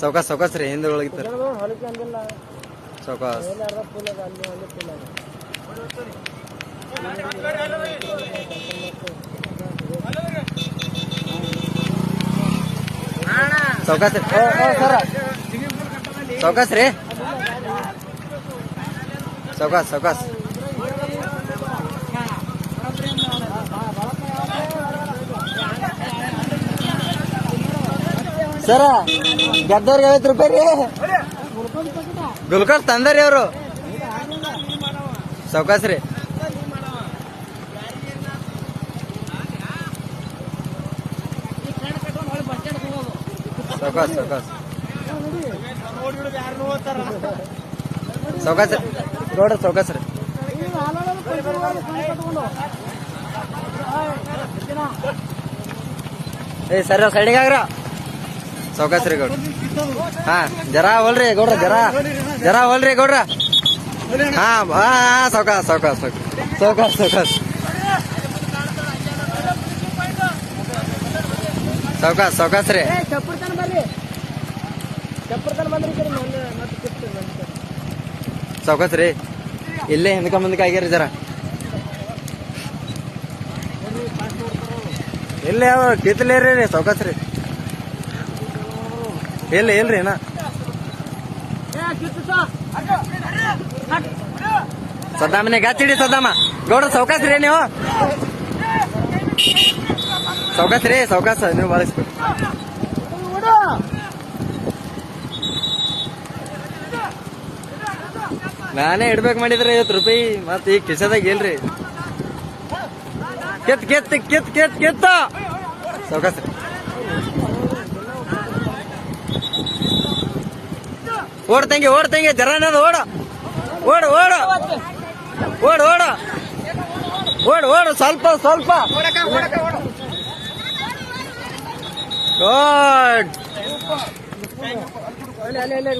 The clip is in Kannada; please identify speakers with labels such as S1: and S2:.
S1: ಸಾವ್ಕಾಸ್ ಸಾವ್ಕಾಸ್ ರೀ ಹಿಂದೆ ಒಳಗಿತ್ತಾರ ಸಾವ್ಕಾಸ್ ಸಾವ್ಕಾಸ್ ಸಾವ್ಕಾಸ್ ರೀ ಸಾವ್ಕಾಸ್ ಸಾವ್ಕಾಸ್ ಸರ ಗೆದ್ದವ್ರಿಗೆ 50 ರೂಪಾಯಿ ರೀ ಗುಲ್ಕೋಸ್ ತಂದಾರಿ ಅವರು ಸಾವ್ಕಾಸ್ ರೀ ಸಾವ್ಕಾಸ್ ಸಾವ್ಕಾಸ್ ಸಾವ್ಕಾಸ್ ಗೌಡ್ರ ಸಾವ್ಕಾಸ್ ರೀ ಏ ಸರ್ ಸೈಡಿಗೆ ಆಗ್ರ ಸಾವ್ಕಾಸ್ ರೀ ಗೌಡ್ರ ಹಾ ಜರಾ ಹೋಲ್ರಿ ಗೌಡ್ರ ಜರಾ ಹೋಲ್ರಿ ಗೌಡ್ರ ಹಾ ಹಾ ಸಾವ್ಕಾಸ್ ಸಾವ್ಕಾಸ್ ಸಾವ್ಕಾಸ್ ಸಾವ್ಕಾಸ್ ಸಾವ್ಕಾಸ್ ಸಾವ್ಕಾಸ್ ರೀ ಸಾವ್ಕಾಸ್ ರೀ ಇಲ್ಲೇ ಹಿಂದಕ ಮುಂದಕ್ಕೆ ಆಗ್ಯಾರ ಜರ ಇಲ್ಲೇ ಯಾವ ಕಿತ್ತಲೇರಿ ರೀ ಸಾವ್ಕಾಸ್ ರೀ ಇಲ್ರಿ ಏನ ಸದ್ದಾಮನೆ ಗಾಚಿಡಿ ಸದ್ದಾಮ ಗೌಡ್ರ ಸಾವ್ಕಾಸ್ ರೀ ನೀವು ಸಾವ್ಕಾಸ್ ರೀ ಸಾವ್ಕಾಸ್ ನೀವು ಬಳಸ್ಬೇಕು ನಾನೇ ಇಡ್ಬೇಕು ಮಾಡಿದ್ರೆ 50 ರೂಪಾಯಿ ಮತ್ ಈಗ ಕಿಸದಾಗ ಇಲ್ರಿ ಕೆತ್ ಕೆತ್ ಕೆತ್ ಕೆತ್ ಕೆತ್ತ ಸಾವ್ಕಾಸ್ ರೀ ಓಡ್ತಂಗೆ ಜರಾನದ ಓಡು ಸ್ವಲ್ಪ ಗುಡ್